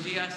Buenos días.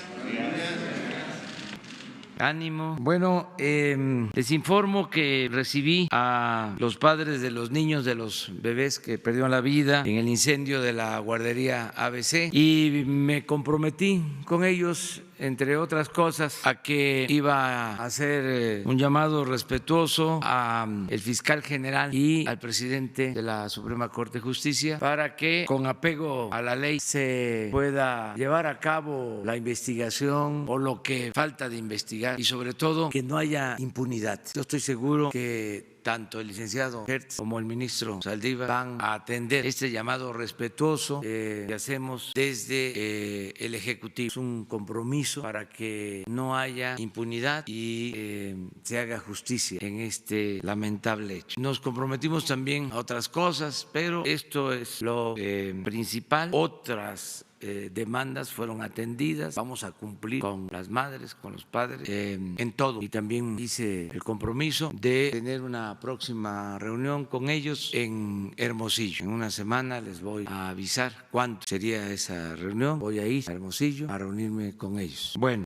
Ánimo. Bueno, les informo que recibí a los padres de los niños, de los bebés que perdieron la vida en el incendio de la guardería ABC y me comprometí con ellos, entre otras cosas, a que iba a hacer un llamado respetuoso al fiscal general y al presidente de la Suprema Corte de Justicia para que, con apego a la ley, se pueda llevar a cabo la investigación o lo que falta de investigar y sobre todo que no haya impunidad. Yo estoy seguro que tanto el licenciado Hertz como el ministro Saldívar van a atender este llamado respetuoso que hacemos desde el Ejecutivo. Es un compromiso para que no haya impunidad y se haga justicia en este lamentable hecho. Nos comprometimos también a otras cosas, pero esto es lo principal. Otras demandas fueron atendidas, vamos a cumplir con las madres, con los padres, en todo. Y también hice el compromiso de tener una próxima reunión con ellos en Hermosillo. En una semana les voy a avisar cuándo sería esa reunión. Voy a ir a Hermosillo a reunirme con ellos. Bueno,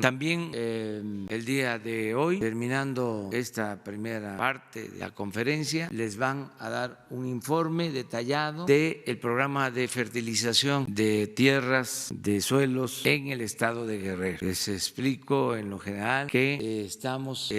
también el día de hoy, terminando esta primera parte de la conferencia, les van a dar un informe detallado del programa de fertilización de tierras, de suelos en el estado de Guerrero. Les explico en lo general que estamos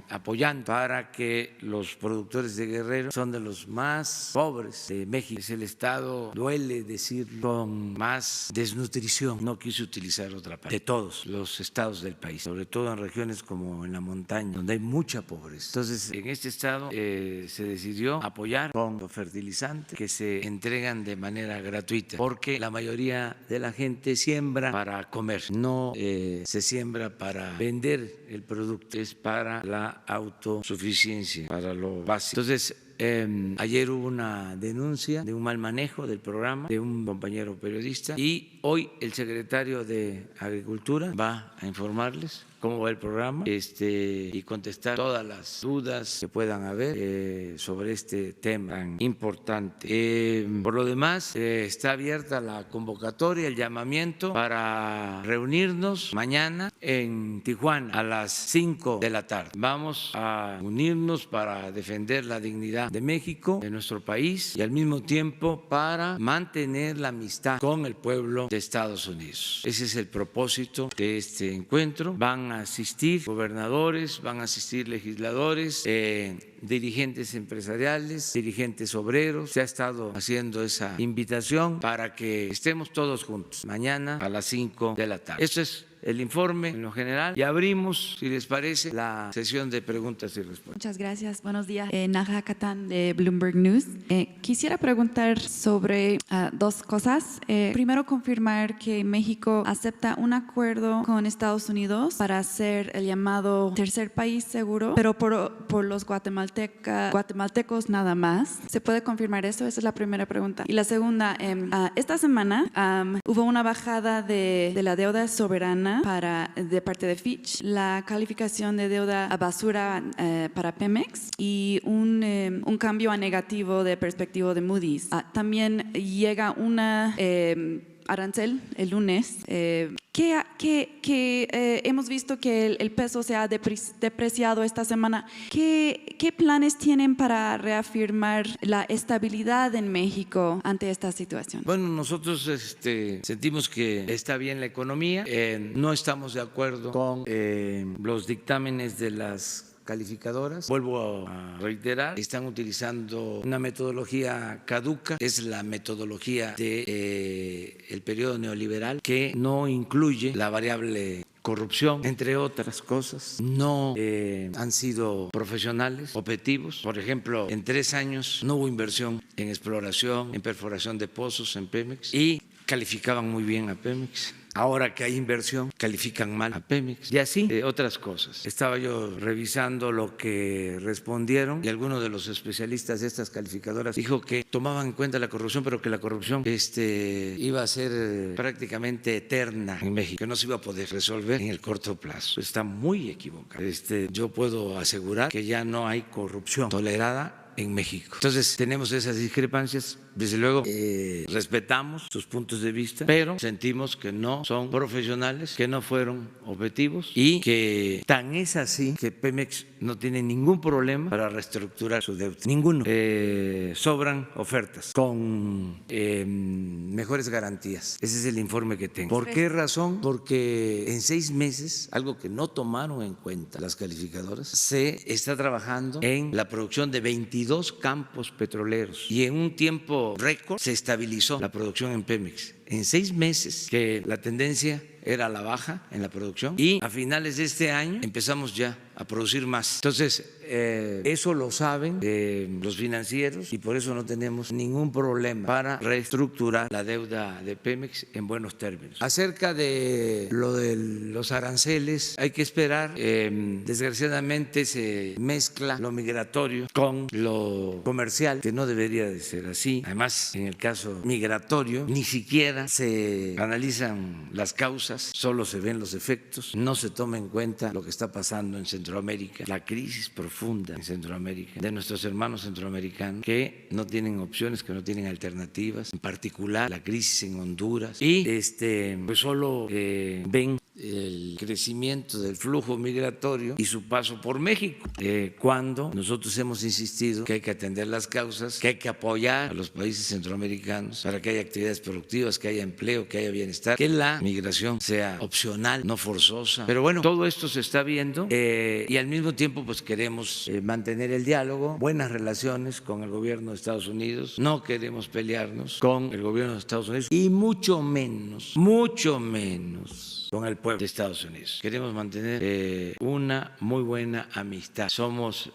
apoyando para que los productores de Guerrero son de los más pobres de México. Es el estado, duele decirlo, con más desnutrición. No quise utilizar otra palabra. De todos los estados del país, sobre todo en regiones como en la montaña, donde hay mucha pobreza. Entonces, en este estado se decidió apoyar con los fertilizantes que se entregan de manera gratuita, porque la mayoría de la gente siembra para comer, no se siembra para vender el producto, es para la autosuficiencia, para lo básico. Entonces, ayer hubo una denuncia de un mal manejo del programa de un compañero periodista y hoy el secretario de Agricultura va a informarles cómo va el programa y contestar todas las dudas que puedan haber sobre este tema tan importante. Por lo demás, está abierta la convocatoria, el llamamiento para reunirnos mañana en Tijuana a las 5 de la tarde. Vamos a unirnos para defender la dignidad de México, de nuestro país, y al mismo tiempo para mantener la amistad con el pueblo de Estados Unidos. Ese es el propósito de este encuentro. Van a asistir gobernadores, van a asistir legisladores, dirigentes empresariales, dirigentes obreros. Se ha estado haciendo esa invitación para que estemos todos juntos mañana a las 5 de la tarde. Esto es el informe en lo general y abrimos, si les parece, la sesión de preguntas y respuestas. Muchas gracias. Buenos días. Naja Catán de Bloomberg News. Quisiera preguntar sobre dos cosas. Primero, confirmar que México acepta un acuerdo con Estados Unidos para hacer el llamado tercer país seguro, pero por los guatemaltecos nada más. ¿Se puede confirmar eso? Esa es la primera pregunta. Y la segunda, esta semana hubo una bajada de la deuda soberana de parte de Fitch, la calificación de deuda a basura para Pemex y un cambio a negativo de perspectiva de Moody's. También llega una arancel el lunes. Hemos visto que el peso se ha depreciado esta semana. ¿Qué planes tienen para reafirmar la estabilidad en México ante esta situación? Bueno, nosotros sentimos que está bien la economía. No estamos de acuerdo con los dictámenes de las calificadoras. Vuelvo a reiterar, están utilizando una metodología caduca, es la metodología del periodo neoliberal que no incluye la variable corrupción, entre otras cosas. No han sido profesionales, objetivos. Por ejemplo, en 3 años no hubo inversión en exploración, en perforación de pozos en Pemex y calificaban muy bien a Pemex. Ahora que hay inversión, califican mal a Pemex y así otras cosas. Estaba yo revisando lo que respondieron y algunos de los especialistas de estas calificadoras dijo que tomaban en cuenta la corrupción, pero que la corrupción iba a ser prácticamente eterna en México, que no se iba a poder resolver en el corto plazo. Está muy equivocado. Yo puedo asegurar que ya no hay corrupción tolerada en México. Entonces tenemos esas discrepancias, desde luego respetamos sus puntos de vista, pero sentimos que no son profesionales, que no fueron objetivos y que tan es así que Pemex no tiene ningún problema para reestructurar su deuda, ninguno. Sobran ofertas con mejores garantías. Ese es el informe que tengo. ¿Por qué razón? Porque en 6 meses, algo que no tomaron en cuenta las calificadoras, se está trabajando en la producción de 22 campos petroleros y en un tiempo récord se estabilizó la producción en Pemex. En 6 meses que la tendencia era a la baja en la producción y a finales de este año empezamos ya a producir más. Entonces, eso lo saben los financieros y por eso no tenemos ningún problema para reestructurar la deuda de Pemex en buenos términos. Acerca de lo de los aranceles, hay que esperar. Desgraciadamente se mezcla lo migratorio con lo comercial, que no debería de ser así. Además, en el caso migratorio, ni siquiera se analizan las causas, solo se ven los efectos, no se toma en cuenta lo que está pasando en Centroamérica, la crisis profunda en Centroamérica, de nuestros hermanos centroamericanos que no tienen opciones, que no tienen alternativas, en particular la crisis en Honduras, y pues solo ven el crecimiento del flujo migratorio y su paso por México, cuando nosotros hemos insistido que hay que atender las causas, que hay que apoyar a los países centroamericanos para que haya actividades productivas, que haya empleo, que haya bienestar, que la migración sea opcional, no forzosa. Pero bueno, todo esto se está viendo y al mismo tiempo pues queremos mantener el diálogo, buenas relaciones con el gobierno de Estados Unidos, no queremos pelearnos con el gobierno de Estados Unidos y mucho menos con el pueblo de Estados Unidos. Queremos mantener una muy buena amistad. Somos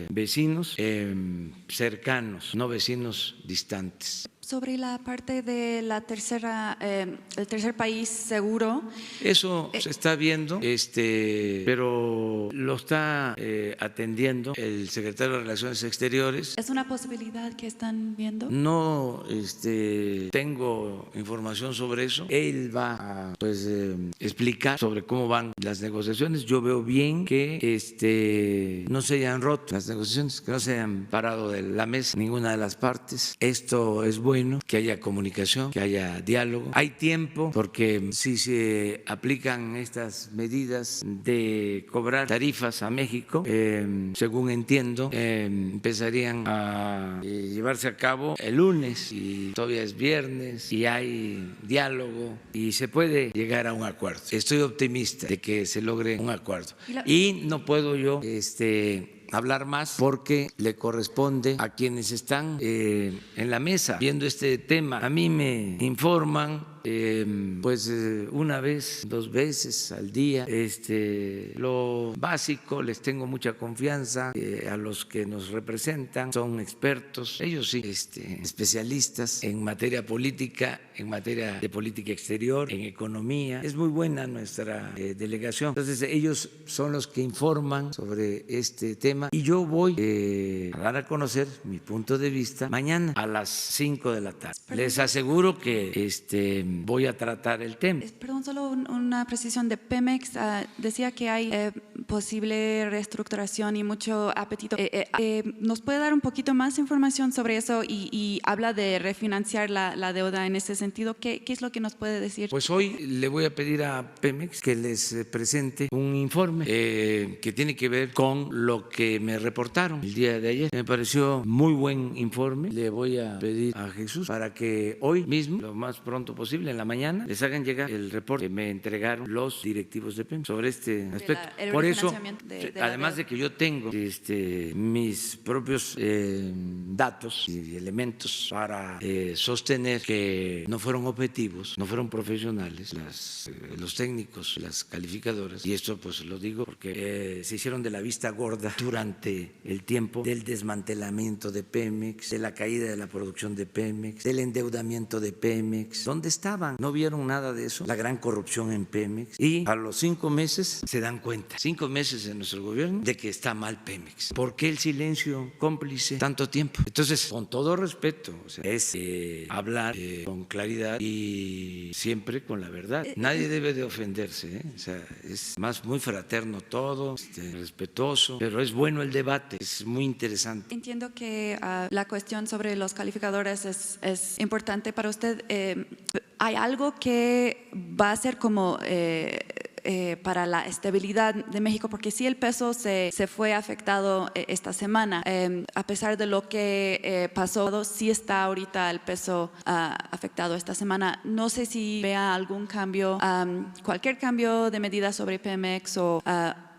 vecinos cercanos, no vecinos distantes. Sobre la parte de la el tercer país seguro. Eso se está viendo, pero lo está atendiendo el secretario de Relaciones Exteriores. ¿Es una posibilidad que están viendo? No tengo información sobre eso. Él va a explicar sobre cómo van las negociaciones. Yo veo bien que no se hayan roto las negociaciones, que no se hayan parado de la mesa ninguna de las partes. Esto es bueno, que haya comunicación, que haya diálogo. Hay tiempo porque si se aplican estas medidas de cobrar tarifas a México, según entiendo, empezarían a llevarse a cabo el lunes y todavía es viernes y hay diálogo y se puede llegar a un acuerdo. Estoy optimista de que se logre un acuerdo. Y no puedo yo hablar más porque le corresponde a quienes están en la mesa viendo este tema. A mí me informan una vez, 2 veces al día. Lo básico, les tengo mucha confianza a los que nos representan, son expertos, ellos sí, especialistas en materia política, en materia de política exterior, en economía. Es muy buena nuestra delegación. Entonces ellos son los que informan sobre este tema y yo voy a dar a conocer mi punto de vista mañana a las 5 de la tarde. Les aseguro que voy a tratar el tema. Perdón, solo una precisión de Pemex. Decía que hay posible reestructuración y mucho apetito. ¿Nos puede dar un poquito más información sobre eso y habla de refinanciar la deuda en ese sentido? ¿Qué es lo que nos puede decir? Pues hoy le voy a pedir a Pemex que les presente un informe que tiene que ver con lo que me reportaron el día de ayer. Me pareció muy buen informe. Le voy a pedir a Jesús para que hoy mismo, lo más pronto posible, en la mañana, les hagan llegar el reporte que me entregaron los directivos de Pemex sobre este aspecto. Por eso, además de que yo tengo mis propios datos y elementos para sostener que no fueron objetivos, no fueron profesionales los técnicos, las calificadoras, y esto pues lo digo porque se hicieron de la vista gorda durante el tiempo del desmantelamiento de Pemex, de la caída de la producción de Pemex, del endeudamiento de Pemex. ¿Dónde estaban? No vieron nada de eso, la gran corrupción en Pemex, y a los 5 meses se dan cuenta. 5 meses en nuestro gobierno de que está mal Pemex. ¿Por qué el silencio cómplice tanto tiempo? Entonces, con todo respeto, o sea, es hablar con claridad y siempre con la verdad. Nadie debe de ofenderse, ¿eh? O sea, es más muy fraterno todo, respetuoso, pero es bueno el debate, es muy interesante. Entiendo que la cuestión sobre los calificadores es importante para usted. ¿Hay algo que va a ser como para la estabilidad de México? Porque sí, el peso se fue afectado esta semana. A pesar de lo que pasó, sí está ahorita el peso afectado esta semana. No sé si vea algún cambio, cualquier cambio de medida sobre Pemex o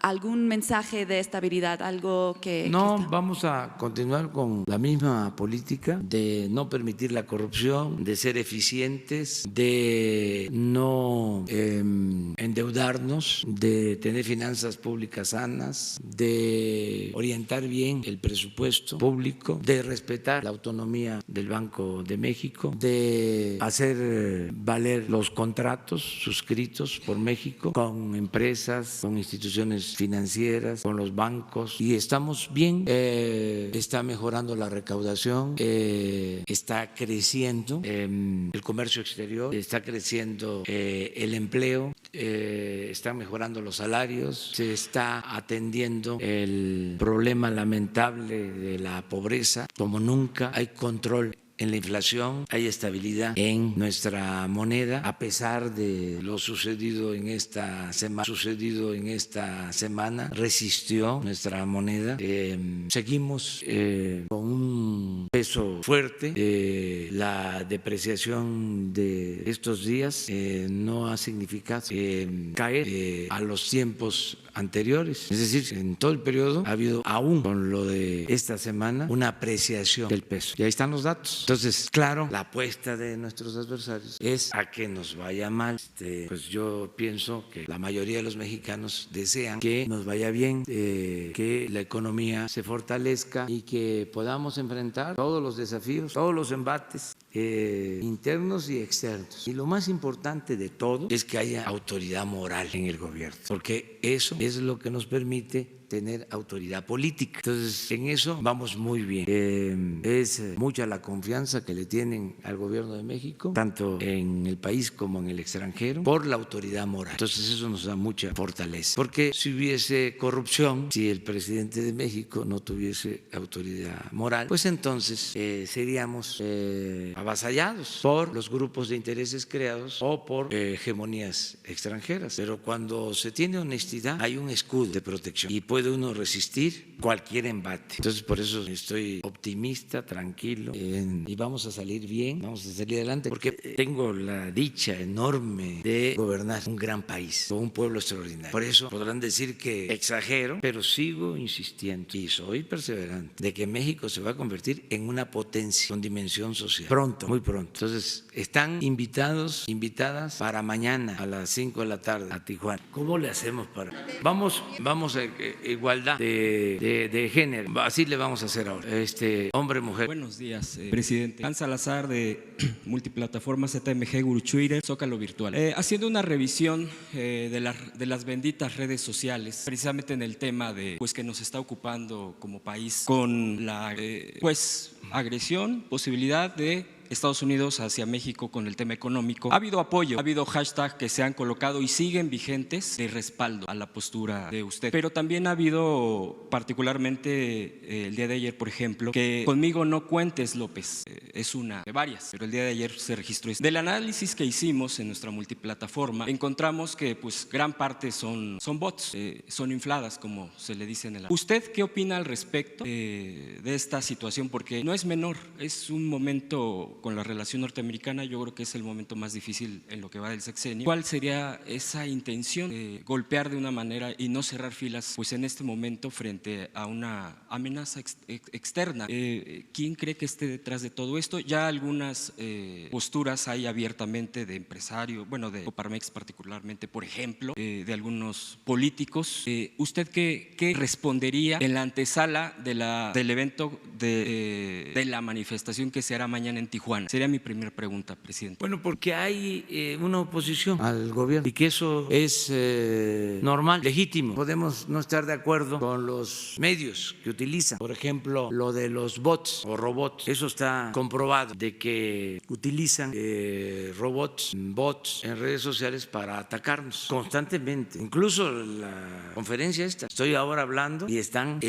algún mensaje de estabilidad, algo que… No, vamos a continuar con la misma política de no permitir la corrupción, de ser eficientes, de no endeudarnos, de tener finanzas públicas sanas, de orientar bien el presupuesto público, de respetar la autonomía del Banco de México, de hacer valer los contratos suscritos por México con empresas, con instituciones financieras, con los bancos, y estamos bien. Está mejorando la recaudación, está creciendo el comercio exterior, está creciendo el empleo, están mejorando los salarios, se está atendiendo el problema lamentable de la pobreza como nunca, hay control en la inflación, hay estabilidad en nuestra moneda, a pesar de lo sucedido en esta semana, resistió nuestra moneda. Seguimos con un peso fuerte. La depreciación de estos días no ha significado caer a los tiempos anteriores, es decir, en todo el periodo ha habido, aún con lo de esta semana, una apreciación del peso. Y ahí están los datos. Entonces, claro, la apuesta de nuestros adversarios es a que nos vaya mal. Pues yo pienso que la mayoría de los mexicanos desean que nos vaya bien, que la economía se fortalezca y que podamos enfrentar todos los desafíos, todos los embates internos y externos. Y lo más importante de todo es que haya autoridad moral en el gobierno, porque eso es lo que nos permite tener autoridad política. Entonces, en eso vamos muy bien. Es mucha la confianza que le tienen al gobierno de México, tanto en el país como en el extranjero, por la autoridad moral. Entonces, eso nos da mucha fortaleza. Porque si hubiese corrupción, si el presidente de México no tuviese autoridad moral, pues entonces seríamos avasallados por los grupos de intereses creados o por hegemonías extranjeras. Pero cuando se tiene honestidad, hay un escudo de protección y puede uno resistir cualquier embate. Entonces, por eso estoy optimista, tranquilo, y vamos a salir bien, vamos a salir adelante, porque tengo la dicha enorme de gobernar un gran país, con un pueblo extraordinario. Por eso podrán decir que exagero, pero sigo insistiendo y soy perseverante de que México se va a convertir en una potencia con dimensión social. Pronto, muy pronto. Entonces, están invitados, invitadas para mañana a las 5 de la tarde a Tijuana. ¿Cómo le hacemos para...? Vamos a igualdad de género. Así le vamos a hacer ahora. Hombre-mujer. Buenos días, presidente. Hans Salazar, de Multiplataforma ZMG Guruchuire, Zócalo Virtual. Haciendo una revisión de las benditas redes sociales, precisamente en el tema de pues que nos está ocupando como país con la agresión, posibilidad de Estados Unidos hacia México con el tema económico. Ha habido apoyo, ha habido hashtags que se han colocado y siguen vigentes de respaldo a la postura de usted. Pero también ha habido, particularmente el día de ayer, por ejemplo, que conmigo no cuentes, López. Es una de varias, pero el día de ayer se registró esto. Del análisis que hicimos en nuestra multiplataforma, encontramos que pues gran parte son bots, son infladas, como se le dice en el… ¿Usted qué opina al respecto de esta situación? Porque no es menor, es un momento con la relación norteamericana, yo creo que es el momento más difícil en lo que va del sexenio. ¿Cuál sería esa intención de golpear de una manera y no cerrar filas pues en este momento frente a una amenaza externa? ¿Quién cree que esté detrás de todo esto? Ya algunas posturas hay abiertamente de empresarios, bueno, de Coparmex particularmente, por ejemplo, de algunos políticos. ¿Usted qué respondería en la antesala del evento de la manifestación que se hará mañana en Tijuana Tijuana? Sería mi primera pregunta, presidente. Bueno, porque hay una oposición al gobierno y que eso es normal, legítimo. Podemos no estar de acuerdo con los medios que utilizan. Por ejemplo, lo de los bots o robots. Eso está comprobado de que utilizan bots en redes sociales para atacarnos constantemente. Incluso la conferencia esta, estoy ahora hablando y están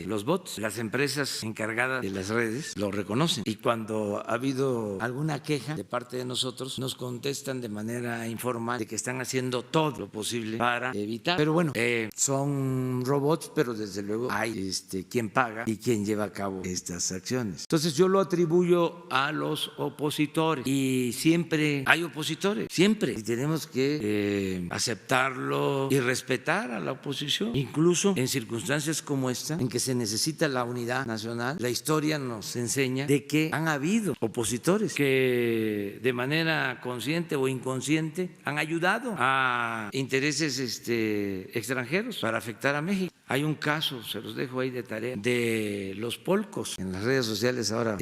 los bots. Las empresas encargadas de las redes lo reconocen y cuando ha habido alguna queja de parte de nosotros nos contestan de manera informal de que están haciendo todo lo posible para evitar. Pero bueno, son robots, pero desde luego hay quien paga y quien lleva a cabo estas acciones. Entonces yo lo atribuyo a los opositores y siempre hay opositores, siempre, y tenemos que aceptarlo y respetar a la oposición, incluso en circunstancias como esta, en que se necesita la unidad nacional. La historia nos enseña de que han habido opositores que de manera consciente o inconsciente han ayudado a intereses extranjeros para afectar a México. Hay un caso, se los dejo ahí de tarea, de los polcos en las redes sociales ahora.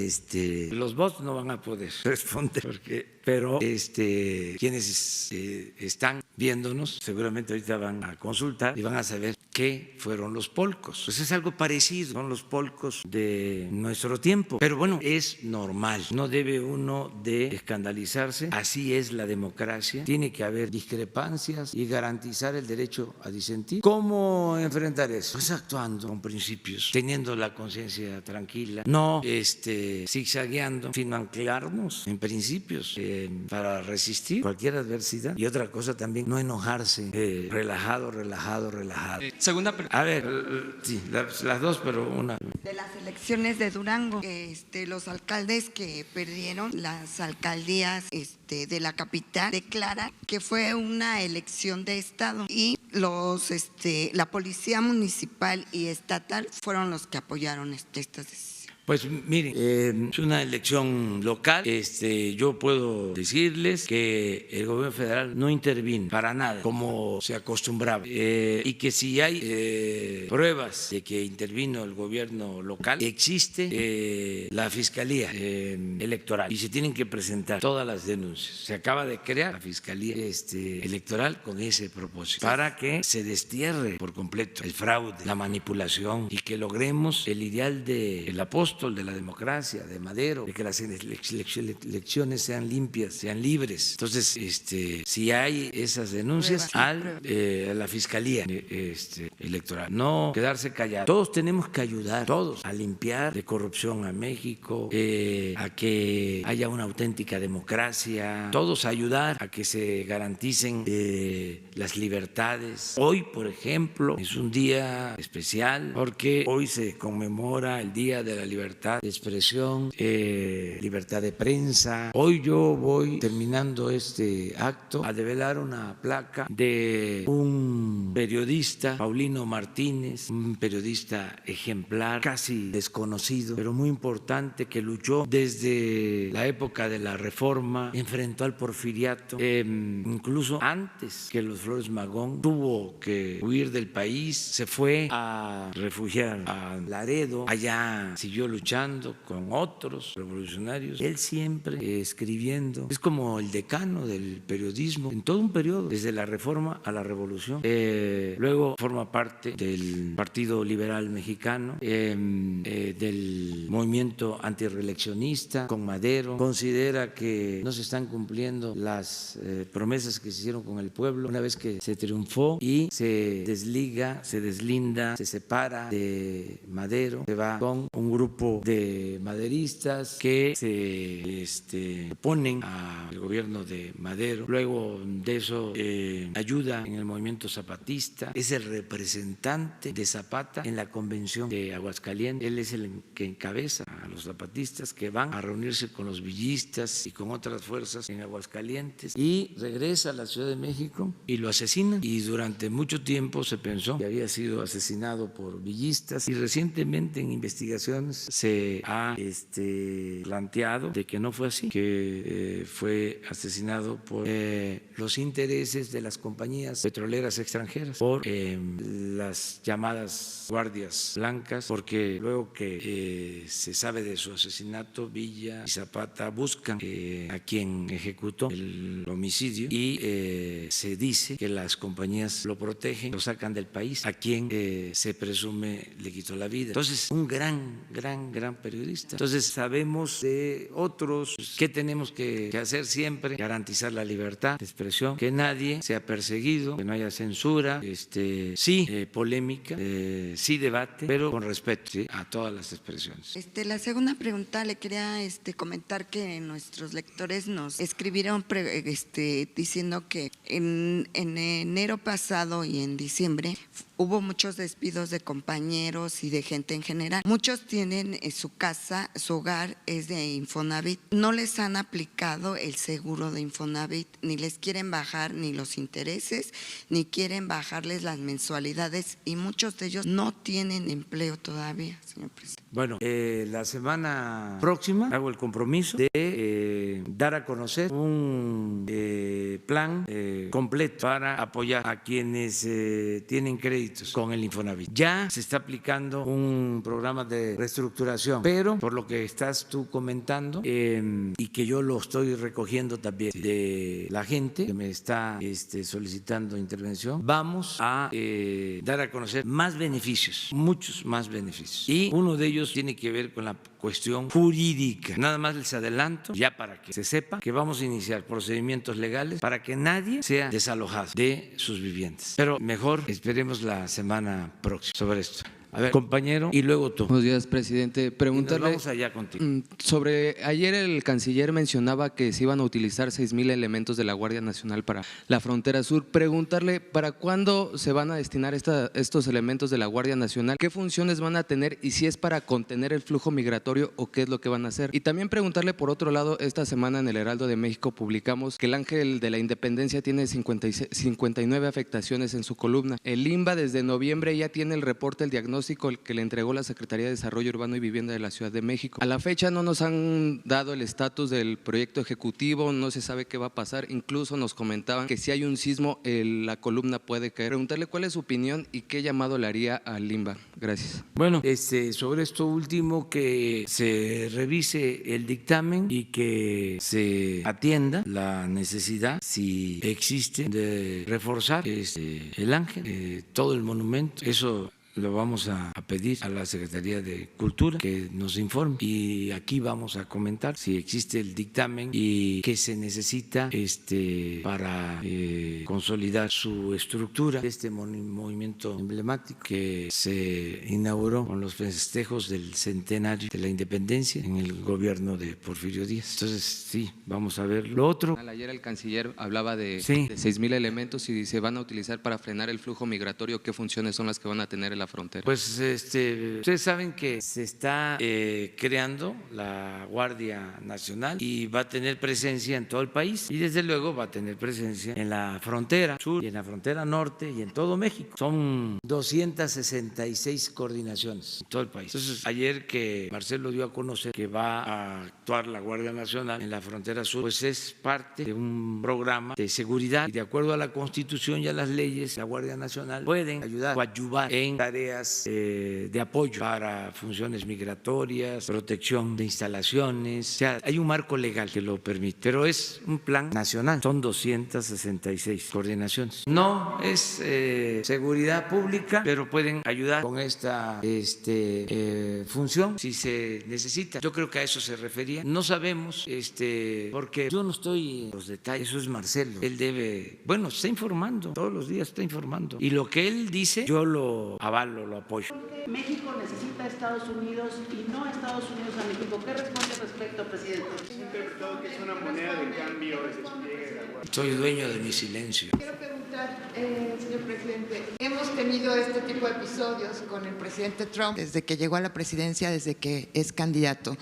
Los bots no van a poder responder, pero quienes están viéndonos seguramente ahorita van a consultar y van a saber qué fueron los polcos. Pues es algo parecido, son los polcos de nuestro tiempo. Pero bueno, es normal, no debe uno de escandalizarse. Así es la democracia, tiene que haber discrepancias y garantizar el derecho a disentir. ¿Cómo enfrentar eso? Pues actuando con principios, teniendo la conciencia tranquila, no zigzagueando, sino anclarnos en principios para resistir cualquier adversidad. Y otra cosa también, no enojarse, relajado. Segunda pregunta. A ver, sí, las dos, pero una. De las elecciones de Durango, los alcaldes que perdieron las alcaldías de la capital declaran que fue una elección de estado y la policía municipal y estatal fueron los que apoyaron estas decisiones. Pues miren, es una elección local. Yo puedo decirles que el gobierno federal no intervino para nada, como se acostumbraba, y que si hay pruebas de que intervino el gobierno local, existe la Fiscalía Electoral y se tienen que presentar todas las denuncias. Se acaba de crear la Fiscalía Electoral con ese propósito, para que se destierre por completo el fraude, la manipulación y que logremos el ideal del apóstol de la democracia, de Madero, de que las elecciones sean limpias, sean libres. Entonces, si hay esas denuncias, a la Fiscalía Electoral, no quedarse callado. Todos tenemos que ayudar, todos, a limpiar de corrupción a México, a que haya una auténtica democracia, todos a ayudar a que se garanticen las libertades. Hoy, por ejemplo, es un día especial porque hoy se conmemora el Día de la Libertad de expresión, libertad de prensa. Hoy yo voy, terminando este acto, a develar una placa de un periodista, Paulino Martínez, un periodista ejemplar, casi desconocido, pero muy importante, que luchó desde la época de la Reforma, enfrentó al porfiriato, incluso antes que los Flores Magón, tuvo que huir del país, se fue a refugiar a Laredo, allá siguió luchando con otros revolucionarios, él siempre escribiendo. Es como el decano del periodismo en todo un periodo, desde la Reforma a la Revolución. Luego forma parte del Partido Liberal Mexicano, del movimiento antirreeleccionista con Madero. Considera que no se están cumpliendo las promesas que se hicieron con el pueblo una vez que se triunfó, y se deslinda, se separa de Madero, se va con un grupo de maderistas que se oponen al gobierno de Madero. Luego de eso ayuda en el movimiento zapatista, es el representante de Zapata en la convención de Aguascalientes. Él es el que encabeza a los zapatistas que van a reunirse con los villistas y con otras fuerzas en Aguascalientes, y regresa a la Ciudad de México y lo asesinan. Y durante mucho tiempo se pensó que había sido asesinado por villistas, y recientemente en investigaciones se ha planteado de que no fue así, que fue asesinado por los intereses de las compañías petroleras extranjeras, por las llamadas guardias blancas, porque luego que se sabe de su asesinato, Villa y Zapata buscan a quien ejecutó el homicidio y se dice que las compañías lo protegen, lo sacan del país, a quien se presume le quitó la vida. Entonces, un gran periodista. Entonces, sabemos de otros. ¿Qué tenemos que hacer siempre? Garantizar la libertad de expresión, que nadie sea perseguido, que no haya censura, sí polémica, sí debate, pero con respeto, ¿sí?, a todas las expresiones. La segunda pregunta le quería comentar que nuestros lectores nos escribieron diciendo que en enero pasado y en diciembre hubo muchos despidos de compañeros y de gente en general. Muchos tienen su casa, su hogar es de Infonavit. No les han aplicado el seguro de Infonavit, ni les quieren bajar ni los intereses, ni quieren bajarles las mensualidades y muchos de ellos no tienen empleo todavía, señor presidente. Bueno, la semana próxima hago el compromiso de dar a conocer un plan completo para apoyar a quienes tienen créditos con el Infonavit. Ya se está aplicando un programa de reestructuración, pero por lo que estás tú comentando y que yo lo estoy recogiendo también de la gente que me está solicitando intervención, vamos a dar a conocer más beneficios, muchos más beneficios. Y uno de ellos tiene que ver con la cuestión jurídica. Nada más les adelanto, ya para que se sepa, que vamos a iniciar procedimientos legales para que nadie sea desalojado de sus viviendas. Pero mejor esperemos la semana próxima sobre esto. A ver, compañero, y luego tú. Buenos días, presidente. Preguntarle, vamos allá contigo. Sobre ayer el canciller mencionaba que se iban a utilizar 6,000 elementos de la Guardia Nacional para la frontera sur. Preguntarle, ¿para cuándo se van a destinar estos elementos de la Guardia Nacional? ¿Qué funciones van a tener y si es para contener el flujo migratorio o qué es lo que van a hacer? Y también preguntarle, por otro lado, esta semana en el Heraldo de México publicamos que el Ángel de la Independencia tiene 59 afectaciones en su columna. El INBA desde noviembre ya tiene el reporte, el diagnóstico que le entregó la Secretaría de Desarrollo Urbano y Vivienda de la Ciudad de México. A la fecha no nos han dado el estatus del proyecto ejecutivo, no se sabe qué va a pasar, incluso nos comentaban que si hay un sismo la columna puede caer. Preguntarle cuál es su opinión y qué llamado le haría al INBA. Gracias. Bueno, sobre esto último, que se revise el dictamen y que se atienda la necesidad, si existe, de reforzar el Ángel, todo el monumento. Eso lo vamos a pedir a la Secretaría de Cultura que nos informe y aquí vamos a comentar si existe el dictamen y qué se necesita para consolidar su estructura. Movimiento emblemático que se inauguró con los festejos del centenario de la independencia en el gobierno de Porfirio Díaz. Entonces, sí, vamos a ver lo otro. Ayer el canciller hablaba de 6,000 elementos y se van a utilizar para frenar el flujo migratorio. ¿Qué funciones son las que van a tener en la frontera? Pues ustedes saben que se está creando la Guardia Nacional y va a tener presencia en todo el país y desde luego va a tener presencia en la frontera sur y en la frontera norte y en todo México. Son 266 coordinaciones en todo el país. Entonces, ayer que Marcelo dio a conocer que va a actuar la Guardia Nacional en la frontera sur, pues es parte de un programa de seguridad y de acuerdo a la Constitución y a las leyes, la Guardia Nacional pueden ayudar o ayudar en tareas de apoyo para funciones migratorias, protección de instalaciones. O sea, hay un marco legal que lo permite, pero es un plan nacional. Son 266 coordinaciones. No es seguridad pública, pero pueden ayudar con esta función si se necesita. Yo creo que a eso se refería. No sabemos, porque yo no estoy en los detalles. Eso es Marcelo. Él debe, está informando todos los días, está informando. Y lo que él dice, yo lo avalo, lo apoyo. México necesita a Estados Unidos y no a Estados Unidos a México. ¿Qué responde al respecto, presidente? Interpretado que es una moneda de cambio ese despliegue de la Guardia. Soy dueño de mi silencio. Quiero preguntar, señor presidente, hemos tenido este tipo de episodios con el presidente Trump desde que llegó a la presidencia, desde que es candidato.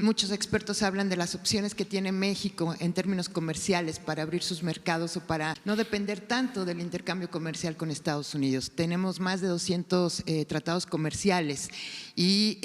Muchos expertos hablan de las opciones que tiene México en términos comerciales para abrir sus mercados o para no depender tanto del intercambio comercial con Estados Unidos. Tenemos más de 200 tratados comerciales y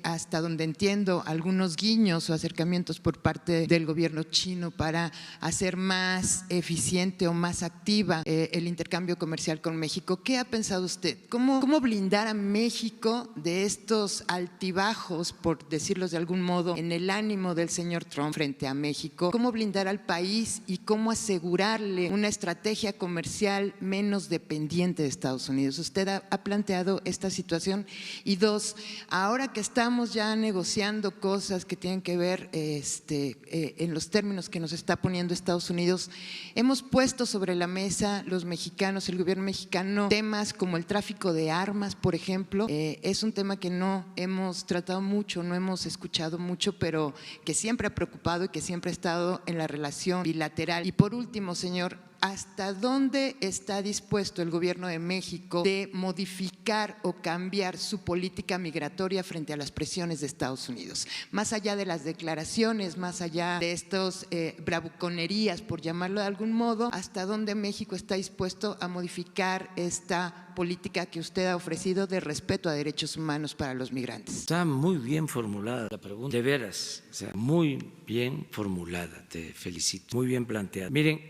hasta donde entiendo algunos guiños o acercamientos por parte del gobierno chino para hacer más eficiente o más activa reactiva el intercambio comercial con México. ¿Qué ha pensado usted? ¿Cómo blindar a México de estos altibajos, por decirlos de algún modo, en el ánimo del señor Trump frente a México? ¿Cómo blindar al país y cómo asegurarle una estrategia comercial menos dependiente de Estados Unidos? ¿Usted ha planteado esta situación? Y dos, ahora que estamos ya negociando cosas que tienen que ver en los términos que nos está poniendo Estados Unidos, hemos puesto sobre la mesa los mexicanos, el gobierno mexicano, temas como el tráfico de armas, por ejemplo. Es un tema que no hemos tratado mucho, no hemos escuchado mucho, pero que siempre ha preocupado y que siempre ha estado en la relación bilateral. Y por último, señor, ¿hasta dónde está dispuesto el gobierno de México de modificar o cambiar su política migratoria frente a las presiones de Estados Unidos? Más allá de las declaraciones, más allá de estos bravuconerías, por llamarlo de algún modo, ¿hasta dónde México está dispuesto a modificar esta política que usted ha ofrecido de respeto a derechos humanos para los migrantes? Está muy bien formulada la pregunta, de veras, o sea, muy bien formulada, te felicito, muy bien planteada. Miren,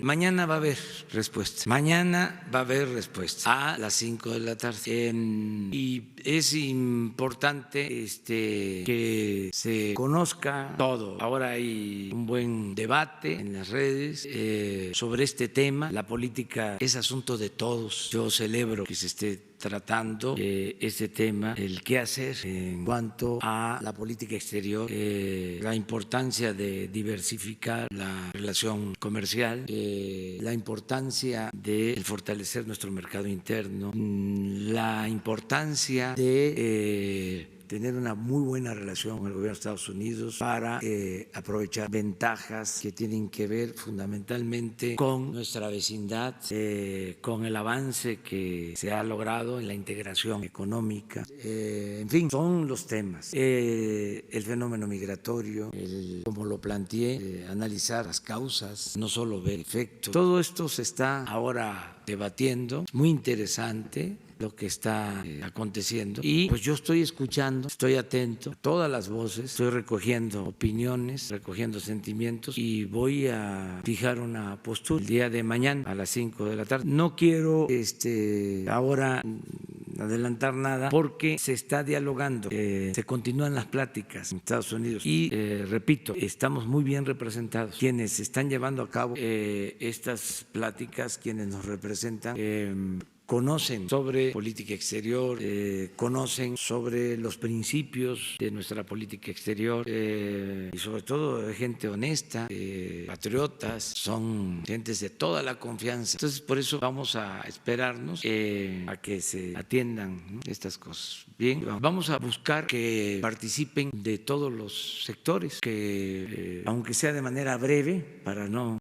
mañana va a haber respuesta, mañana va a haber respuesta a las 5 de la tarde y es importante que se conozca todo. Ahora hay un buen debate en las redes sobre este tema. La política es asunto de todos. Yo celebro que se esté tratando este tema, el qué hacer en cuanto a la política exterior, la importancia de diversificar la relación comercial, la importancia de fortalecer nuestro mercado interno, la importancia de tener una muy buena relación con el gobierno de Estados Unidos para aprovechar ventajas que tienen que ver fundamentalmente con nuestra vecindad, con el avance que se ha logrado en la integración económica. En fin, son los temas. El fenómeno migratorio, como lo planteé, analizar las causas, no solo ver efectos. Todo esto se está ahora debatiendo, muy interesante lo que está aconteciendo y pues yo estoy escuchando, estoy atento a todas las voces, estoy recogiendo opiniones, recogiendo sentimientos y voy a fijar una postura el día de mañana a las 5 de la tarde. No quiero ahora adelantar nada porque se está dialogando, se continúan las pláticas en Estados Unidos y repito, estamos muy bien representados. Quienes están llevando a cabo estas pláticas, quienes nos representan, conocen sobre política exterior, conocen sobre los principios de nuestra política exterior y sobre todo de gente honesta, patriotas, son gentes de toda la confianza. Entonces por eso vamos a esperarnos a que se atiendan, ¿no?, estas cosas. Bien, vamos a buscar que participen de todos los sectores, que aunque sea de manera breve, para no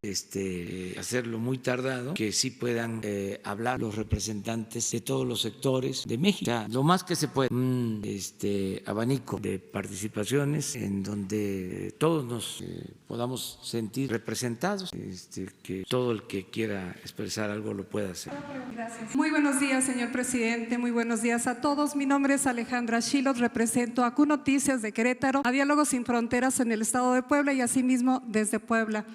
hacerlo muy tardado, que sí puedan hablar los representantes de todos los sectores de México. O sea, lo más que se puede, un abanico de participaciones en donde todos nos podamos sentir representados, que todo el que quiera expresar algo lo pueda hacer. Gracias. Muy buenos días, señor presidente, muy buenos días a todos. Mi nombre es Alejandra Shilot, represento a Q Noticias de Querétaro, a Diálogos Sin Fronteras en el estado de Puebla y asimismo desde Puebla.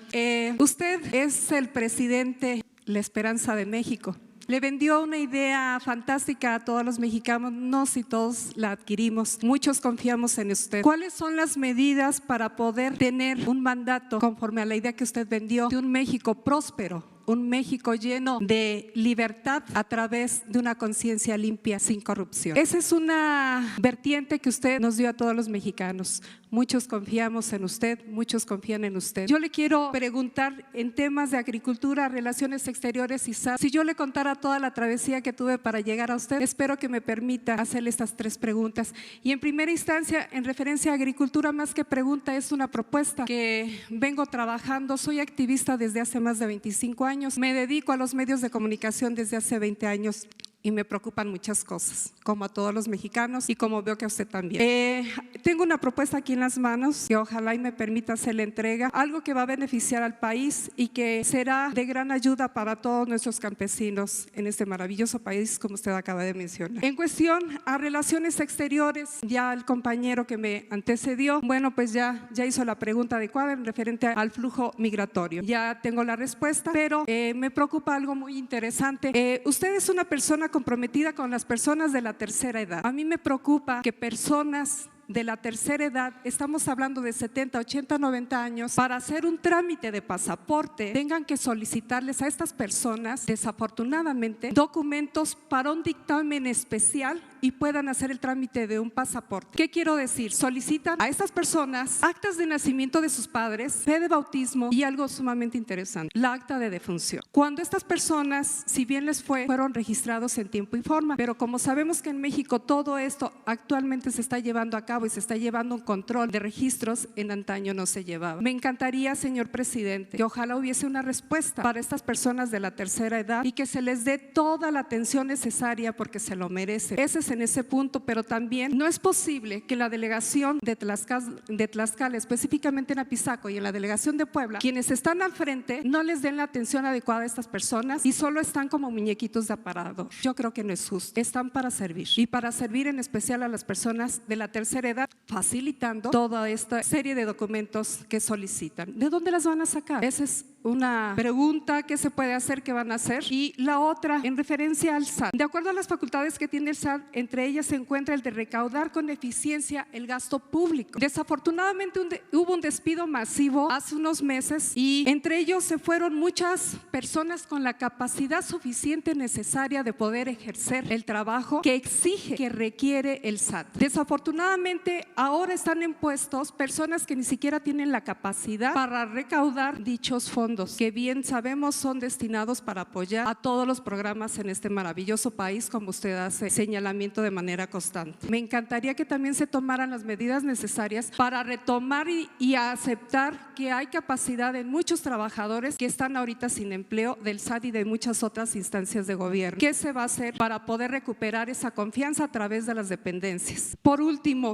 Usted es el presidente, la esperanza de México. Le vendió una idea fantástica a todos los mexicanos y todos la adquirimos. Muchos confiamos en usted. ¿Cuáles son las medidas para poder tener un mandato conforme a la idea que usted vendió de un México próspero, un México lleno de libertad a través de una conciencia limpia, sin corrupción? Esa es una vertiente que usted nos dio a todos los mexicanos. Muchos confiamos en usted, muchos confían en usted. Yo le quiero preguntar en temas de agricultura, relaciones exteriores y salud. Si yo le contara toda la travesía que tuve para llegar a usted, espero que me permita hacerle estas 3 preguntas. Y en primera instancia, en referencia a agricultura, más que pregunta, es una propuesta que vengo trabajando. Soy activista desde hace más de 25 años. Me dedico a los medios de comunicación desde hace 20 años. y me preocupan muchas cosas, como a todos los mexicanos y como veo que a usted también. Tengo una propuesta aquí en las manos que ojalá y me permita hacer la entrega, algo que va a beneficiar al país y que será de gran ayuda para todos nuestros campesinos en este maravilloso país, como usted acaba de mencionar. En cuestión a relaciones exteriores, ya el compañero que me antecedió, bueno, pues ya hizo la pregunta adecuada en referente al flujo migratorio. Ya tengo la respuesta, pero me preocupa algo muy interesante. Usted es una persona comprometida con las personas de la tercera edad. A mí me preocupa que personas de la tercera edad, estamos hablando de 70, 80, 90 años, para hacer un trámite de pasaporte tengan que solicitarles a estas personas, desafortunadamente, documentos para un dictamen especial y puedan hacer el trámite de un pasaporte. ¿Qué quiero decir? Solicitan a estas personas actas de nacimiento de sus padres, fe de bautismo y algo sumamente interesante, la acta de defunción. Cuando estas personas, si bien les fueron registrados en tiempo y forma, pero como sabemos que en México todo esto actualmente se está llevando a cabo y se está llevando un control de registros, en antaño no se llevaba. Me encantaría, señor presidente, que ojalá hubiese una respuesta para estas personas de la tercera edad y que se les dé toda la atención necesaria porque se lo merecen. Ese es en ese punto, pero también no es posible que la delegación de Tlaxcala, específicamente en Apizaco, y en la delegación de Puebla, quienes están al frente no les den la atención adecuada a estas personas y solo están como muñequitos de aparador. Yo creo que no es justo. Están para servir y para servir en especial a las personas de la tercera edad, facilitando toda esta serie de documentos que solicitan. ¿De dónde las van a sacar? Esa es una pregunta que se puede hacer, que van a hacer. Y la otra, en referencia al SAT. De acuerdo a las facultades que tiene el SAT, entre ellas se encuentra el de recaudar con eficiencia el gasto público. Desafortunadamente hubo un despido masivo hace unos meses y entre ellos se fueron muchas personas con la capacidad suficiente necesaria de poder ejercer el trabajo que exige, que requiere el SAT. Desafortunadamente ahora están en puestos personas que ni siquiera tienen la capacidad para recaudar dichos fondos, que bien sabemos son destinados para apoyar a todos los programas en este maravilloso país, como usted hace señalamiento de manera constante. Me encantaría que también se tomaran las medidas necesarias para retomar y aceptar que hay capacidad en muchos trabajadores que están ahorita sin empleo del SAT y de muchas otras instancias de gobierno. ¿Qué se va a hacer para poder recuperar esa confianza a través de las dependencias? Por último,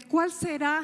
¿cuál será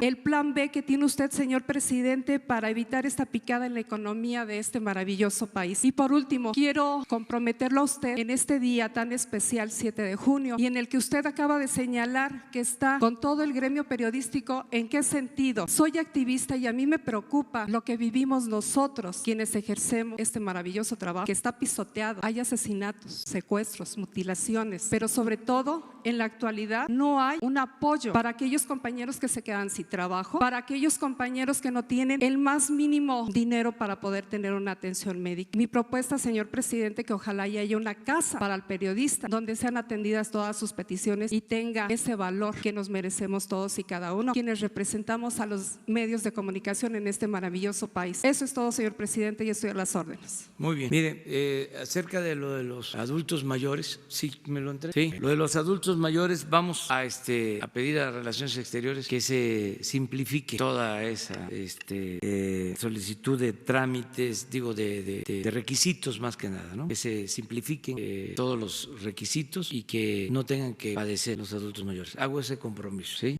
el plan B que tiene usted, señor presidente, para evitar esta picada en la economía de este maravilloso país? Y por último, quiero comprometerlo a usted en este día tan especial, 7 de junio, y en el que usted acaba de señalar que está con todo el gremio periodístico. ¿En qué sentido? Soy activista y a mí me preocupa lo que vivimos nosotros, quienes ejercemos este maravilloso trabajo, que está pisoteado. Hay asesinatos, secuestros, mutilaciones, pero sobre todo en la actualidad no hay un apoyo para aquellos compañeros que se quedan sin trabajo, para aquellos compañeros que no tienen el más mínimo dinero para poder tener una atención médica. Mi propuesta, señor presidente, que ojalá y haya una casa para el periodista donde sean atendidas todas sus peticiones y tenga ese valor que nos merecemos todos y cada uno, quienes representamos a los medios de comunicación en este maravilloso país. Eso es todo, señor presidente, y estoy a las órdenes. Muy bien. Mire, acerca de lo de los adultos mayores, sí, me lo entregué. Sí, lo de los adultos mayores, vamos a pedir a Relaciones Exteriores que se simplifique toda esa solicitud de trámites, digo, de requisitos más que nada, ¿no? Que se simplifiquen todos los requisitos y que no tengan que padecer los adultos mayores. Hago ese compromiso, ¿sí?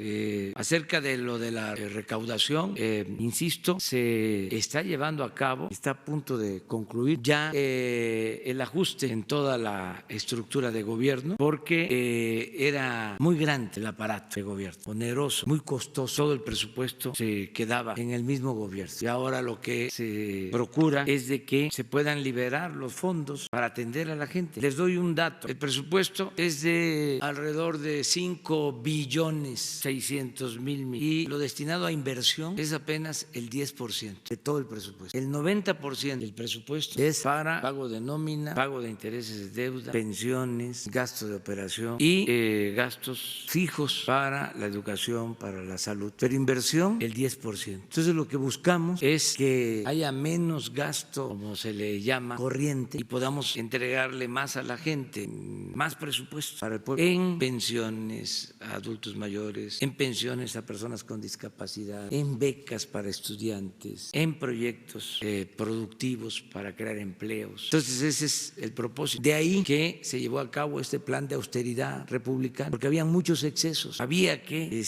Acerca de lo de la recaudación, insisto, se está llevando a cabo, está a punto de concluir ya el ajuste en toda la estructura de gobierno, porque era muy grande el aparato de gobierno, oneroso, muy costoso, todo el presupuesto se quedaba en el mismo gobierno. Y ahora lo que se procura es de que se puedan liberar los fondos para atender a la gente. Les doy un dato: el presupuesto es de alrededor de 5.600.000.000 y lo destinado a inversión es apenas el 10% de todo el presupuesto. El 90% del presupuesto es para pago de nómina, pago de intereses de deuda, pensiones, gasto de operación y gastos fijos para la educación, para la salud. Pero inversión, el 10%. Entonces lo que buscamos es que haya haya menos gasto, como se le llama, corriente, y podamos entregarle más a la gente, más presupuesto para el pueblo, en pensiones a adultos mayores, en pensiones a personas con discapacidad, en becas para estudiantes, en proyectos productivos para crear empleos. Entonces ese es el propósito. De ahí que se llevó a cabo este plan de austeridad republicana, porque había muchos excesos. Había que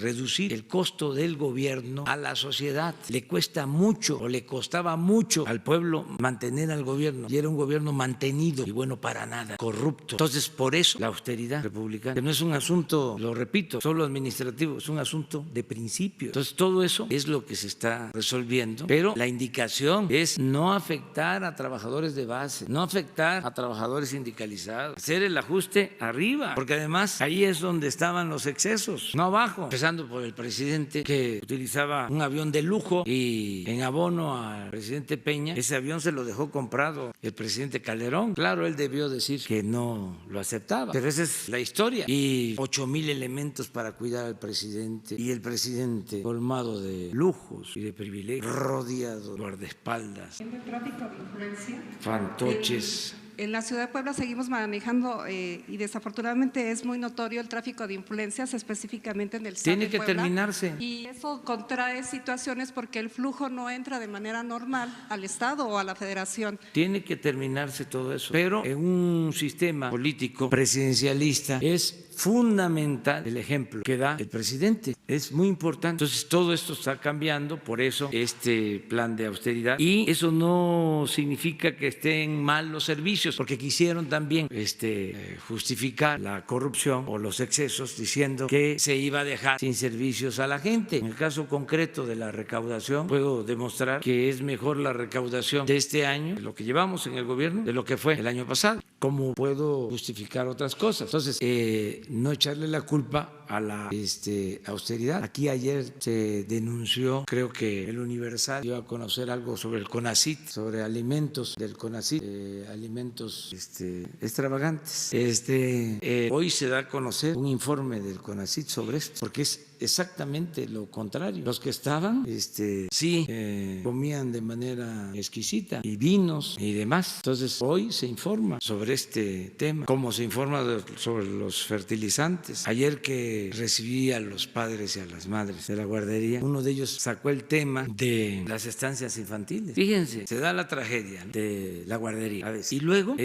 reducir el costo del gobierno a la sociedad. Le cuesta mucho o le costaba mucho al pueblo mantener al gobierno, y era un gobierno mantenido y bueno para nada, corrupto. Entonces por eso la austeridad republicana, que no es un asunto, lo repito, solo administrativo, es un asunto de principio. Entonces todo eso es lo que se está resolviendo, pero la indicación es no afectar a trabajadores de base, no afectar a trabajadores sindicalizados, hacer el ajuste arriba, porque además ahí es donde estaban los excesos, no abajo, empezando por el presidente que utilizaba un avión de lujo y en abono al presidente Peña, ese avión se lo dejó comprado el presidente Calderón. Claro, él debió decir que no lo aceptaba, pero esa es la historia. Y 8,000 elementos para cuidar al presidente, y el presidente colmado de lujos y de privilegios, rodeado de guardaespaldas, El tráfico de influencia. fantoches. En la ciudad de Puebla seguimos manejando y desafortunadamente es muy notorio el tráfico de influencias, específicamente en el estado Tiene de que Puebla. terminarse. Y eso contrae situaciones porque el flujo no entra de manera normal al estado o a la federación. Tiene que terminarse todo eso. Pero en un sistema político presidencialista es fundamental el ejemplo que da el presidente. Es muy importante. Entonces todo esto está cambiando, por eso este plan de austeridad. Y eso no significa que estén mal los servicios, porque quisieron también justificar la corrupción o los excesos diciendo que se iba a dejar sin servicios a la gente. En el caso concreto de la recaudación, puedo demostrar que es mejor la recaudación de este año, de lo que llevamos en el gobierno, de lo que fue el año pasado. ¿Cómo puedo justificar otras cosas? Entonces, no echarle la culpa a la austeridad. Aquí ayer se denunció, creo que el Universal dio a conocer algo sobre el CONACYT, sobre alimentos del CONACYT, alimentos extravagantes. Hoy se da a conocer un informe del CONACYT sobre esto, porque es exactamente lo contrario. Los que estaban sí comían de manera exquisita, y vinos y demás. Entonces hoy se informa sobre este tema, como se informa sobre los fertilizantes. Ayer que recibí a los padres y a las madres de la guardería, uno de ellos sacó el tema de las estancias infantiles. Fíjense, se da la tragedia de la guardería ABC, y luego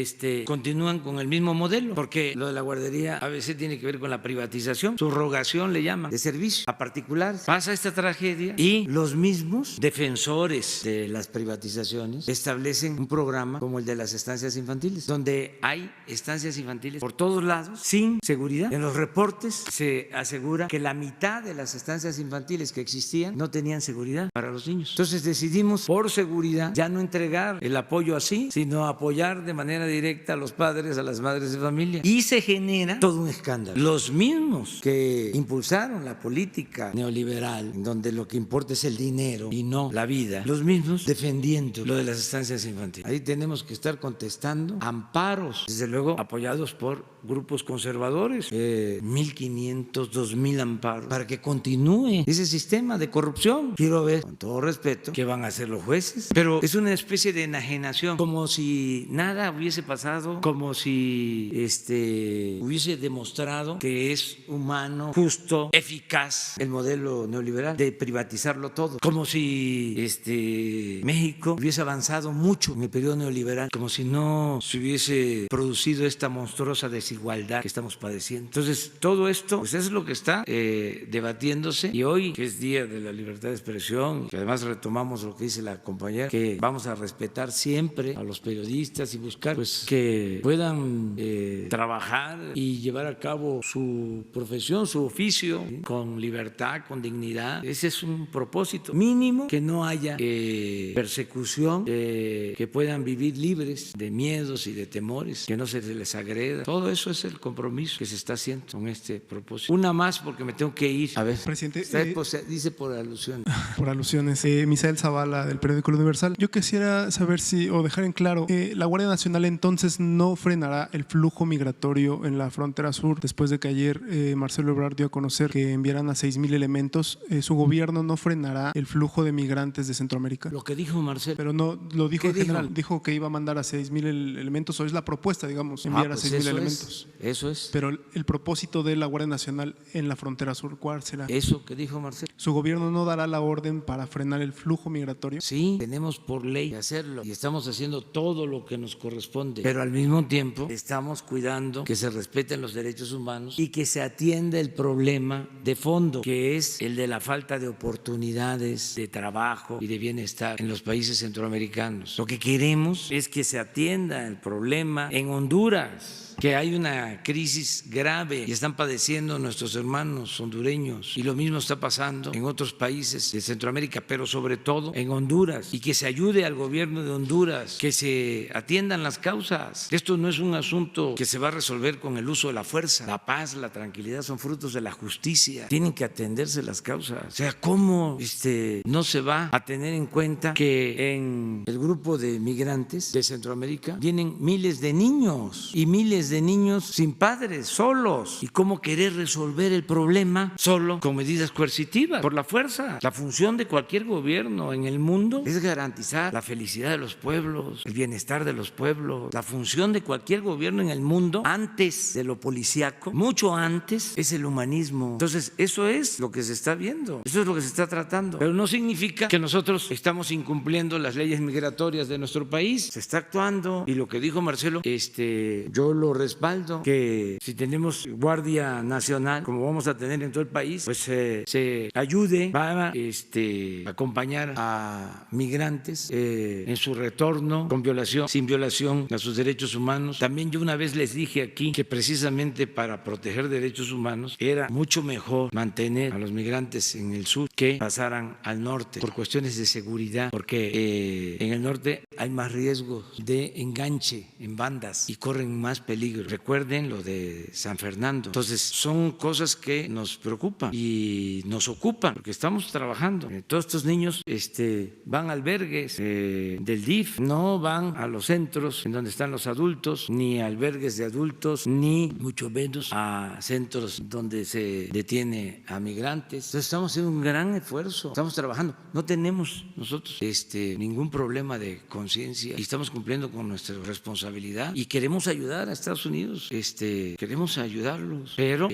continúan con el mismo modelo, porque lo de la guardería ABC tiene que ver con la privatización, subrogación le llaman, de servicio a particulares. Pasa esta tragedia y los mismos defensores de las privatizaciones establecen un programa como el de las estancias infantiles, donde hay estancias infantiles por todos lados sin seguridad. En los reportes se asegura que la mitad de las estancias infantiles que existían no tenían seguridad para los niños. Entonces decidimos, por seguridad, ya no entregar el apoyo así, sino apoyar de manera directa a los padres, a las madres de familia. Y se genera todo un escándalo. Los mismos que impulsaron la política neoliberal, en donde lo que importa es el dinero y no la vida, los mismos defendiendo lo de las estancias infantiles. Ahí tenemos que estar contestando amparos, desde luego apoyados por grupos conservadores, 1.500, 2.000 amparos, para que continúe ese sistema de corrupción. Quiero ver, con todo respeto, qué van a hacer los jueces, pero es una especie de enajenación, como si nada hubiese pasado, como si hubiese demostrado que es humano, justo, eficaz el modelo neoliberal de privatizarlo todo, como si México hubiese avanzado mucho en el periodo neoliberal, como si no se hubiese producido esta monstruosa desigualdad que estamos padeciendo. Entonces, todo esto, pues es lo que está debatiéndose, y hoy, que es Día de la Libertad de Expresión, que además retomamos lo que dice la compañera, que vamos a respetar siempre a los periodistas y buscar pues que puedan trabajar y llevar a cabo su profesión, su oficio, ¿sí?, con libertad, con dignidad. Ese es un propósito mínimo, que no haya persecución, que puedan vivir libres de miedos y de temores, que no se les agreda. Todo eso es el compromiso que se está haciendo con este propósito. Una más, porque me tengo que ir. A ver, presidente, dice por alusión. Por alusiones. Misael Zavala, del periódico El Universal. Yo quisiera saber o dejar en claro, la Guardia Nacional entonces no frenará el flujo migratorio en la frontera sur, después de que ayer Marcelo Ebrard dio a conocer que enviarán a 6,000 elementos, ¿su gobierno no frenará el flujo de migrantes de Centroamérica? Lo que dijo Marcelo. Pero no lo dijo ¿Qué en general. dijo? Dijo que iba a mandar a 6,000 elementos, o es la propuesta, digamos, enviar a 6,000 elementos. Eso es. Pero el propósito de la Guardia Nacional en la frontera sur, ¿cuál será? Eso que dijo Marcelo. ¿Su gobierno no dará la orden para frenar el flujo migratorio? Sí, tenemos por ley hacerlo y estamos haciendo todo lo que nos corresponde, pero al mismo tiempo estamos cuidando que se respeten los derechos humanos y que se atienda el problema de fondo, que es el de la falta de oportunidades de trabajo y de bienestar en los países centroamericanos. Lo que queremos es que se atienda el problema en Honduras, que hay una crisis grave y están padeciendo nuestros hermanos hondureños, y lo mismo está pasando en otros países de Centroamérica, pero sobre todo en Honduras, y que se ayude al gobierno de Honduras, que se atiendan las causas. Esto no es un asunto que se va a resolver con el uso de la fuerza. La paz, la tranquilidad son frutos de la justicia. Tienen que atenderse las causas. O sea, ¿cómo no se va a tener en cuenta que en el grupo de migrantes de Centroamérica vienen miles de niños y miles de niños sin padres, solos? ¿Y cómo querer resolver el problema solo con medidas coercitivas, por la fuerza? La función de cualquier gobierno en el mundo es garantizar la felicidad de los pueblos, el bienestar de los pueblos. La función de cualquier gobierno en el mundo, antes de lo policíaco, mucho antes, es el humanismo. Entonces, eso es lo que se está viendo, eso es lo que se está tratando. Pero no significa que nosotros estamos incumpliendo las leyes migratorias de nuestro país. Se está actuando, y lo que dijo Marcelo, yo lo respaldo, que si tenemos Guardia Nacional, como vamos a tener en todo el país, pues se ayude para acompañar a migrantes en su retorno con violación, sin violación a sus derechos humanos. También yo una vez les dije aquí que precisamente para proteger derechos humanos era mucho mejor mantener a los migrantes en el sur que pasaran al norte por cuestiones de seguridad, porque en el norte hay más riesgo de enganche en bandas y corren más peligro. Recuerden lo de San Fernando. Entonces, son cosas que nos preocupan y nos ocupan, porque estamos trabajando. Todos estos niños van a albergues del DIF, no van a los centros en donde están los adultos, ni a albergues de adultos, ni mucho menos a centros donde se detiene a migrantes. Entonces, estamos haciendo un gran esfuerzo, estamos trabajando. No tenemos nosotros ningún problema de conciencia y estamos cumpliendo con nuestra responsabilidad y queremos ayudar a Estados Unidos, queremos ayudarlos, pero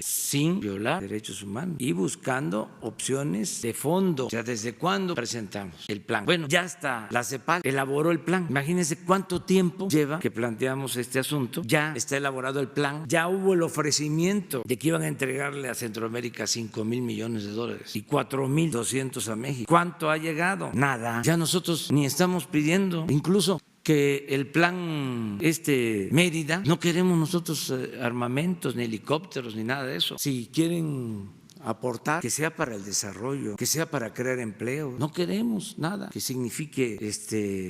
sin violar derechos humanos y buscando opciones de fondo. O sea, ¿desde cuándo presentamos el plan? Bueno, ya está, la CEPAL elaboró el plan. Imagínense cuánto tiempo lleva que planteamos este asunto. Ya está elaborado el plan, ya hubo el ofrecimiento de que iban a entregarle a Centroamérica 5,000 millones de dólares y 4,200 a México. ¿Cuánto ha llegado? Nada. Ya nosotros ni estamos pidiendo, incluso que el plan Mérida, no queremos nosotros armamentos, ni helicópteros, ni nada de eso. Si quieren aportar, que sea para el desarrollo, que sea para crear empleo. No queremos nada que signifique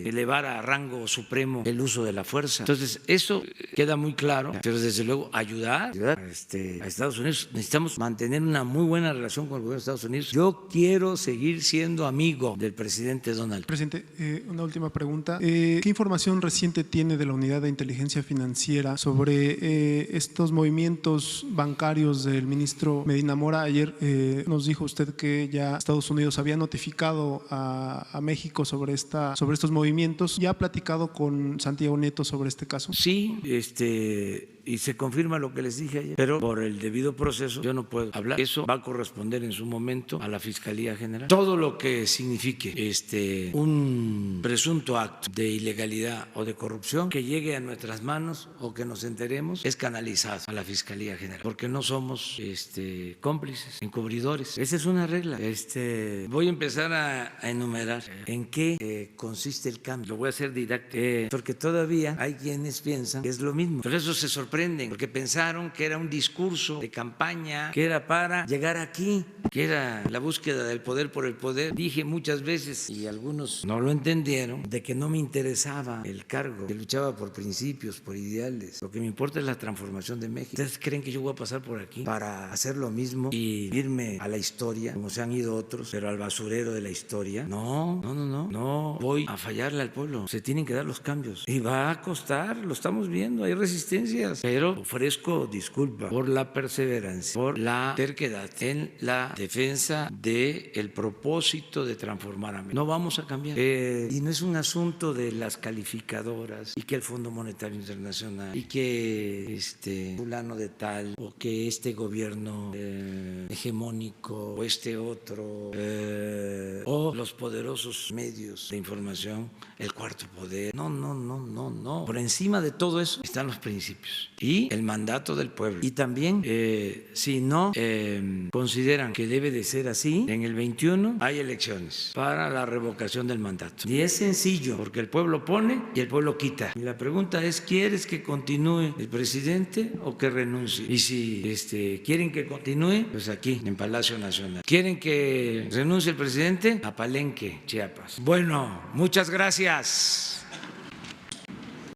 elevar a rango supremo el uso de la fuerza. Entonces, eso queda muy claro, pero desde luego ayudar a Estados Unidos. Necesitamos mantener una muy buena relación con el gobierno de Estados Unidos. Yo quiero seguir siendo amigo del presidente Donald Trump. Presidente, una última pregunta. ¿Qué información reciente tiene de la Unidad de Inteligencia Financiera sobre estos movimientos bancarios del ministro Medina Mora? Ayer nos dijo usted que ya Estados Unidos había notificado a México sobre estos movimientos. ¿Ya ha platicado con Santiago Nieto sobre este caso? Sí, y se confirma lo que les dije ayer, pero por el debido proceso yo no puedo hablar. Eso va a corresponder en su momento a la Fiscalía General. Todo lo que signifique un presunto acto de ilegalidad o de corrupción que llegue a nuestras manos o que nos enteremos es canalizado a la Fiscalía General, porque no somos cómplices, encubridores. Esa es una regla. Voy a empezar a enumerar en qué consiste el cambio. Lo voy a hacer didáctico, porque todavía hay quienes piensan que es lo mismo. Por eso se sorprenden, porque pensaron que era un discurso de campaña, que era para llegar aquí, que era la búsqueda del poder por el poder. Dije muchas veces, y algunos no lo entendieron, de que no me interesaba el cargo, que luchaba por principios, por ideales. Lo que me importa es la transformación de México. ¿Ustedes creen que yo voy a pasar por aquí para hacer lo mismo y y irme a la historia, como se han ido otros, pero al basurero de la historia. No voy a fallarle al pueblo. Se tienen que dar los cambios. Y va a costar, lo estamos viendo, hay resistencias. Pero ofrezco disculpa por la perseverancia, por la terquedad en la defensa del propósito de transformar a México. No vamos a cambiar. Y no es un asunto de las calificadoras y que el Fondo Monetario Internacional y que fulano de tal o que este gobierno hegemónico o este otro o los poderosos medios de información, el cuarto poder. No. Por encima de todo eso están los principios y el mandato del pueblo. Y también, si no consideran que debe de ser así, en el 21 hay elecciones para la revocación del mandato. Y es sencillo, porque el pueblo pone y el pueblo quita. Y la pregunta es, ¿quieres que continúe el presidente o que renuncie? Y si quieren que continúe, pues aquí, en Palacio Nacional. ¿Quieren que renuncie el presidente? A Palenque, Chiapas. Bueno, muchas gracias.